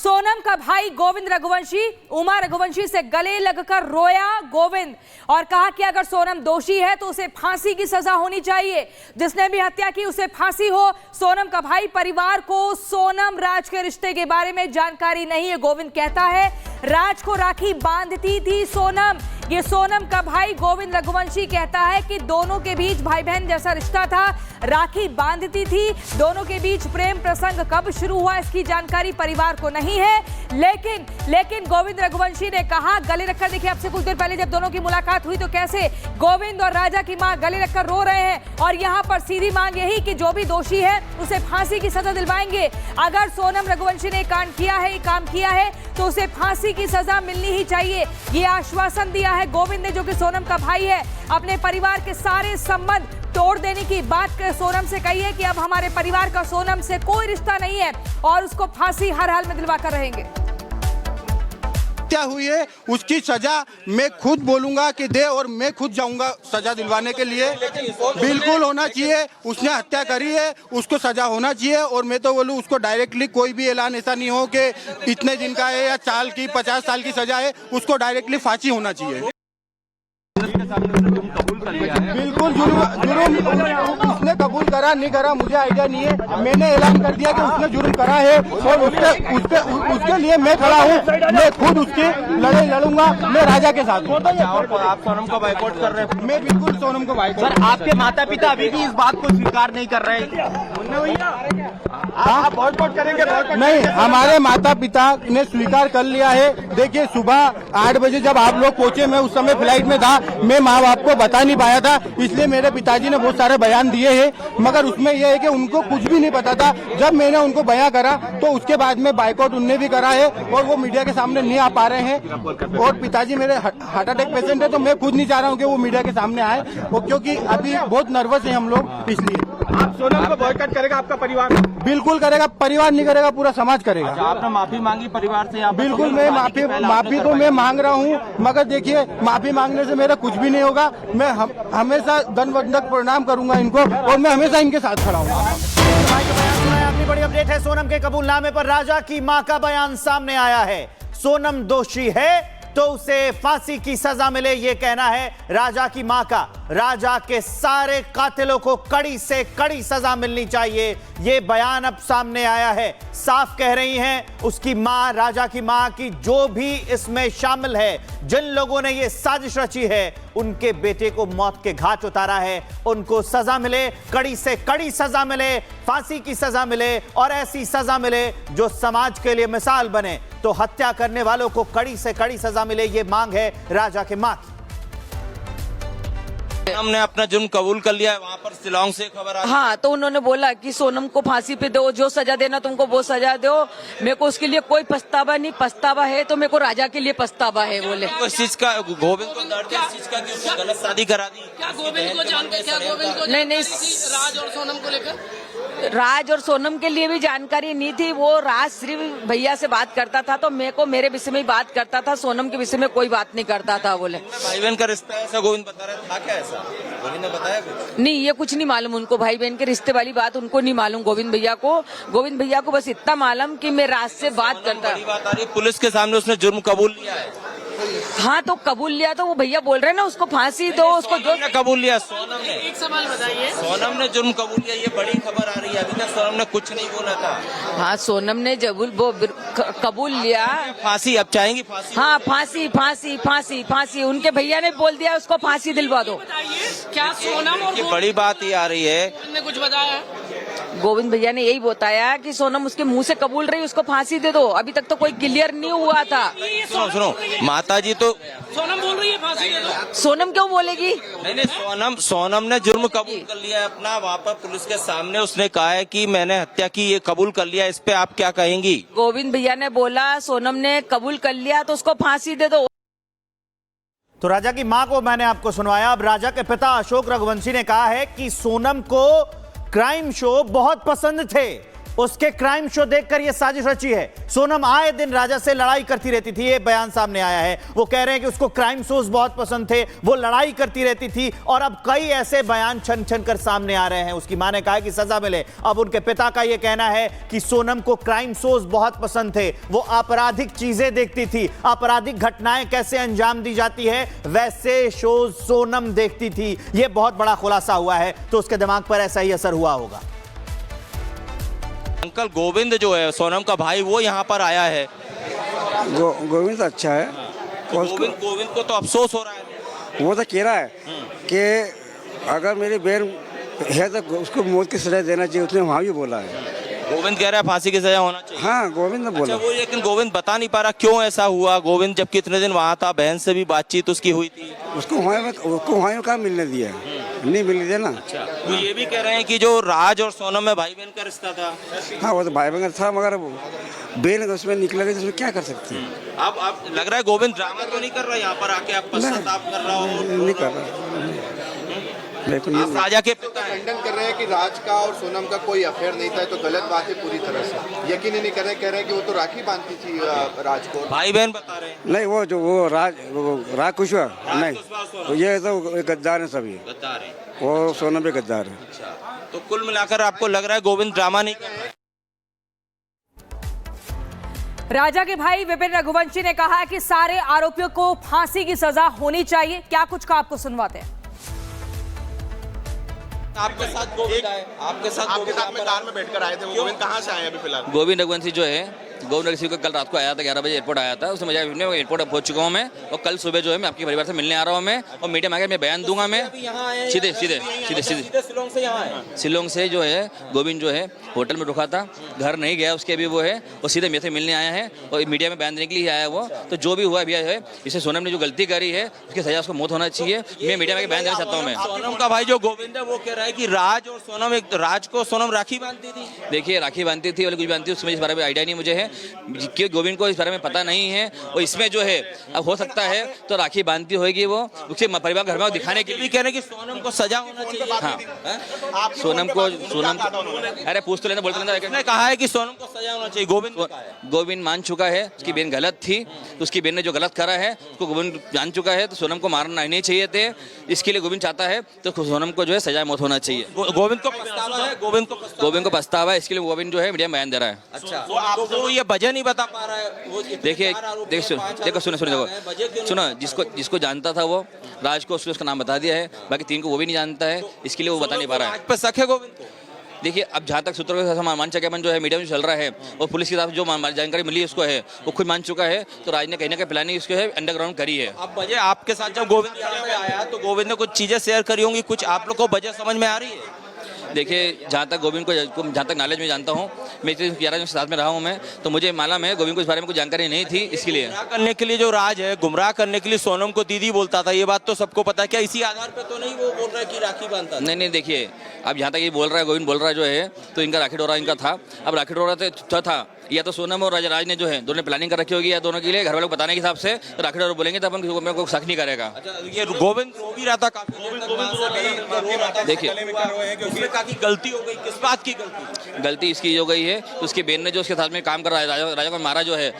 सोनम का भाई गोविंद रघुवंशी उमा रघुवंशी से गले लगकर रोया गोविंद और कहा कि अगर सोनम दोषी है तो उसे फांसी की सजा होनी चाहिए, जिसने भी हत्या की उसे फांसी हो। सोनम का भाई परिवार को सोनम राज के रिश्ते के बारे में जानकारी नहीं है। गोविंद कहता है राज को राखी बांधती थी सोनम। ये सोनम का भाई गोविंद रघुवंशी कहता है कि दोनों के बीच भाई बहन जैसा रिश्ता था, राखी बांधती थी। दोनों के बीच प्रेम प्रसंग कब शुरू हुआ इसकी जानकारी परिवार को नहीं है। लेकिन गोविंद रघुवंशी ने कहा, गले रखकर देखिए, आपसे कुछ देर पहले जब दोनों की मुलाकात हुई तो कैसे गोविंद और राजा की मां गले रखकर रो रहे हैं और यहां पर सीधी मांग यही कि जो भी दोषी है उसे फांसी की सजा दिलवाएंगे। अगर सोनम रघुवंशी ने काम किया है तो उसे फांसी की सजा मिलनी ही चाहिए। ये आश्वासन दिया है गोविंद ने, जो कि सोनम का भाई है। अपने परिवार के सारे संबंध तोड़ देने की बात सोनम से कही है कि अब हमारे परिवार का सोनम से कोई रिश्ता नहीं है और उसको फांसी हर हाल में दिलवा कर रहेंगे। हत्या हुई है उसकी सजा मैं खुद बोलूंगा कि दे और मैं खुद जाऊंगा सजा दिलवाने के लिए। बिल्कुल होना चाहिए, उसने हत्या करी है उसको सजा होना चाहिए। और मैं तो बोलूं उसको डायरेक्टली कोई भी ऐलान ऐसा नहीं हो कि इतने दिन का है या साल की 50 साल की सजा है, उसको डायरेक्टली फांसी होना चाहिए। बिल्कुल जुर्म उसने कबूल करा नहीं करा मुझे आइडिया नहीं है। मैंने ऐलान कर दिया कि उसने जुर्म करा है और उसके लिए मैं खड़ा हूँ। मैं खुद उसकी लड़ाई लड़ूंगा, मैं राजा के साथ हूँ। आप सोनम को बाइकआउट कर रहे हैं? मैं बिल्कुल सोनम को बाइकआउट। सर, आपके माता पिता अभी भी इस बात को स्वीकार नहीं कर रहे आप बाइकआउट करेंगे? नहीं, हमारे माता पिता ने स्वीकार कर लिया है। देखिए, सुबह 8 बजे जब आप लोग पहुंचे, मैं उस समय फ्लाइट में था, मैं माँ बाप को बता नहीं पाया था, इसलिए मेरे पिताजी ने बहुत सारे बयान दिए हैं। मगर उसमें यह है कि उनको कुछ भी नहीं पता था। जब मैंने उनको बयान करा तो उसके बाद में बाइकआउट उनने भी करा है और वो मीडिया के सामने नहीं आ पा रहे हैं। और पिताजी मेरे हार्ट अटैक पेशेंट है, तो मैं खुद नहीं चाह रहा हूँ कि वो मीडिया के सामने आए, क्योंकि अभी बहुत नर्वस है हम लोग। इसलिए आप सोनम को बॉयकॉट करेगा आपका परिवार? बिल्कुल करेगा, परिवार नहीं करेगा पूरा समाज करेगा। आपने माफी मांगी परिवार से? बिल्कुल, मैं माफी तो मैं मांग रहा हूँ, मगर देखिए माफी मांगने से मेरा कुछ भी नहीं होगा। मैं हमेशा दंडवत प्रणाम करूंगा इनको और मैं हमेशा इनके साथ खड़ा हूँ। अगली बड़ी अपडेट है, सोनम के कबूलनामे पर राजा की मां का बयान सामने आया है। सोनम दोषी है तो उसे फांसी की सजा मिले, यह कहना है राजा की मां का। राजा के सारे कातिलों को कड़ी से कड़ी सजा मिलनी चाहिए, यह बयान अब सामने आया है। साफ कह रही हैं उसकी मां, राजा की मां, की जो भी इसमें शामिल है, जिन लोगों ने यह साजिश रची है, उनके बेटे को मौत के घाट उतारा है, उनको सजा मिले, कड़ी से कड़ी सजा मिले, फांसी की सजा मिले और ऐसी सजा मिले जो समाज के लिए मिसाल बने। तो हत्या करने वालों को कड़ी से कड़ी सजा मिले, ये मांग है राजा के मां की। हमने अपना जुर्म कबूल कर लिया है। वहाँ पर शिलांग से खबर आई। हाँ, तो उन्होंने बोला कि सोनम को फांसी पे दो, जो सजा देना तुमको वो सजा दो। मेरे को उसके लिए कोई पछतावा नहीं, पछतावा है तो मेरे को राजा के लिए पछतावा है। बोले इस चीज का गोविंद को दर्द है, इस चीज का कि उसने गलत शादी करा दी। क्या गोविंद को जानते? क्या गोविंद को नहीं राज और सोनम को लेकर? राज और सोनम के लिए भी जानकारी नहीं थी। वो राज सिर्फ भैया से बात करता था, तो मेरे को मेरे विषय में ही बात करता था, सोनम के विषय में कोई बात नहीं करता था। बोले भाई बहन का रिश्ता ऐसा गोविंद बता रहा था, क्या ऐसा गोविंद ने बताया कुछ? नहीं, ये कुछ नहीं मालूम उनको, भाई बहन के रिश्ते वाली बात उनको नहीं मालूम। गोविंद भैया को बस इतना मालूम कि मैं राज से बात करता। बड़ी बात आ रही, पुलिस के सामने उसने जुर्म कबूल लिया है। हाँ, तो कबूल लिया तो वो भैया बोल रहे हैं ना उसको फांसी दो, उसको जो कबूल लिया। सोनम ने एक सवाल बताइए, सोनम ने जुर्म कबूल लिया, ये बड़ी खबर आ रही है। अभी तक सोनम ने कुछ नहीं बोला था। हाँ, सोनम ने जब वो कबूल लिया, फांसी अब चाहेंगी? फांसी? हाँ, फांसी फांसी फांसी फांसी। उनके भैया ने बोल दिया उसको फांसी दिलवा दो। क्या सोनम और बड़ी बात ये आ रही है, ने कुछ बताया? गोविंद भैया ने यही बताया कि सोनम उसके मुंह से कबूल रही, उसको फांसी दे दो। अभी तक तो कोई क्लियर नहीं हुआ था। सुनो माता जी, तो सोनम बोल रही है फांसी दे दो। सोनम क्यों बोलेगी? नहीं, सोनम ने जुर्म कबूल कर लिया है अपना। वहाँ पर पुलिस के सामने उसने कहा है कि मैंने हत्या की, ये कबूल कर लिया। इस पे आप क्या कहेंगी? गोविंद भैया ने बोला सोनम ने कबूल कर लिया तो उसको फांसी दे दो। तो राजा की मां को मैंने आपको सुनवाया। अब राजा के पिता अशोक रघुवंशी ने कहा है कि सोनम को क्राइम शो बहुत पसंद थे, उसके क्राइम शो देखकर यह साजिश रची है। सोनम आए दिन राजा से लड़ाई करती रहती थी, ये बयान सामने आया है। वो कह रहे हैं कि उसको क्राइम शोज बहुत पसंद थे, वो लड़ाई करती रहती थी, और अब कई ऐसे बयान छन छन कर सामने आ रहे हैं। उसकी मां ने कहा कि सजा मिले। अब उनके पिता का यह कहना है कि सोनम को क्राइम शोज बहुत पसंद थे, वो आपराधिक चीजें देखती थी, आपराधिक घटनाएं कैसे अंजाम दी जाती है वैसे शोज सोनम देखती थी। यह बहुत बड़ा खुलासा हुआ है, तो उसके दिमाग पर ऐसा ही असर हुआ होगा। अंकल गोविंद जो है सोनम का भाई, वो यहाँ पर आया है। गोविंद अच्छा है। गोविंद को तो अफसोस हो रहा है। वो तो कह रहा है कि अगर मेरी बहन है तो उसको मौत की सजा देना चाहिए, उसने वहाँ भी बोला है। गोविंद कह रहा है फांसी की सजा होना चाहिए। हाँ, गोविंद ने बोला। अच्छा, वो लेकिन गोविंद बता नहीं पा रहा क्यों ऐसा हुआ। गोविंद जब कितने दिन वहाँ था, बहन से भी बातचीत उसकी हुई थी। उसको वहाँ में कहाँ मिलने दिया है, नहीं मिलने दिया ना। अच्छा, वो ये भी कह रहे हैं कि जो राज और सोनम में भाई बहन का रिश्ता था। हाँ, वो तो भाई बहन था, मगर बहन उसमें निकलेगा तो उसमें क्या कर सकते हैं। अब लग रहा है गोविंद ड्रामा तो नहीं कर रहा यहाँ पर आके, आप पश्चाताप कर रहा हो। नहीं कर रहा। आप राजा के पिता हैं। खंडन कर रहे हैं कि राज का और सोनम का कोई अफेयर नहीं था, तो गलत बात है पूरी तरह से। यकीन ही नहीं कर रहे, कह रहे हैं कि वो तो राखी बांधती थी राज को। भाई बहन बता रहे हैं। नहीं, वो राज कुशवाहा नहीं, ये तो गद्दार है सभी। गद्दार है वो सोनम भी गद्दार है। अच्छा, तो कुल मिलाकर आपको लग रहा है गोविंद ड्रामा नहीं कर रहा है। राजा के भाई विपिन रघुवंशी ने कहा कि सारे आरोपियों को फांसी की सजा होनी चाहिए। क्या कुछ का आपको सुनवाते हैं। आपके साथ गोविंद आए, आपके साथ में कार में बैठकर आए थे। वो गोविंद कहाँ से आए अभी फिलहाल? गोविंद रघुवंशी जो है, गोविंद रघुवंशी को कल रात को आया था, 11 बजे एयरपोर्ट आया था। उसने मुझे एयरपोर्ट पहुंच चुका हूँ मैं, और कल सुबह जो है मैं आपके परिवार से मिलने आ रहा हूँ मैं, और मीडिया में आकर मैं बयान दूंगा मैं। सीधे शिलोंग से जो है गोविंद जो है होटल में रुका था, घर नहीं गया उसके, अभी वो है और सीधे मेरे से मिलने आया है और मीडिया में बयान देने के लिए आया वो। तो जो भी हुआ भी है, इसे सोनम ने जो गलती करी है उसकी सजा उसको मौत होना चाहिए। मैं मीडिया में बयान देना चाहता हूँ मैं। सोनम का भाई जो गोविंद है वो कह रहा है कि राज और सोनम, एक राज को सोनम राखी बांधती थी। देखिए, राखी बांधती थी और कुछ बांधती थी, उसमें इस बारे में आइडिया नहीं मुझे है, क्योंकि गोविंद को इस बारे में पता नहीं है। और इसमें जो है अब हो सकता है तो राखी बांधती होगी वो, उसके परिवार घर में दिखाने के लिए कह रहे हैं कि सोनम को सजा होना चाहिए। हाँ, सोनम को अरे पूछ तो लेना, बोलते उसने कहा है कि सोनम को सजा होना चाहिए। गोविंद मान चुका है उसकी बहन गलत थी, तो उसकी बहन ने जो गलत करा है उसको गोविंद जान चुका है, तो सोनम को मारना नहीं चाहिए थे। इसके लिए गोविंद चाहता है तो सोनम को जो है सजा मौत होना चाहिए। गोविंद को पछतावा है, गोविंद को पछतावा है, इसके लिए गोविंद जो है मीडिया में बयान दे रहा है। अच्छा, तो आपको ये वजह नहीं बता पा रहा है। देखो सुनो, जिसको जानता था वो राज को, उसका नाम बता दिया है, बाकी 3 को वो भी नहीं जानता है, इसके लिए वो बता नहीं पा रहा है। पे शक है गोविंद को। देखिए, अब जहाँ तक सूत्रों के मान चकापन जो है मीडिया में चल रहा है और पुलिस की तरफ जो जानकारी मिली उसको है, वो खुद मान चुका है। तो राज ने कहीं ना कहीं प्लानिंग इसको है अंडरग्राउंड करी है। अब वजह आपके साथ जब गोविंद यहाँ पे आया तो गोविंद ने कुछ चीजें शेयर करी होंगी, कुछ आप लोग को वजह समझ में आ रही है? देखिए, जहाँ तक गोविंद को जहाँ तक नॉलेज में जानता हूँ, मैं 11 दिन साथ में रहा हूँ मैं, तो मुझे मालूम है गोविंद को इस बारे में कुछ जानकारी नहीं थी। इसके लिए गुमराह करने के लिए जो राज है, गुमराह करने के लिए सोनम को दीदी बोलता था, ये बात तो सबको पता है। क्या इसी आधार पे तो नहीं वो बोल रहा है कि राखी बांधता? नहीं, देखिए, अब जहाँ तक ये बोल रहा है गोविंद बोल रहा है जो है, तो इनका राखी डोरा इनका था। अब राखी डोरा तो था, या तो सोनम और राज ने जो है दोनों प्लानिंग कर रखी होगी, या दोनों के लिए घर वालों को बताने के हिसाब से तो राखी डोरा बोलेंगे तो अपन मेरे को शक नहीं करेगा। अच्छा, ये गोविंद रो भी रहा था काफी। देखिए, उसने कहा कि गलती हो गई। किस बात की गलती? गलती इसकी हो गई है, उसकी बहन ने जो उसके साथ में काम कर रहा है, राजा को मारा जो है,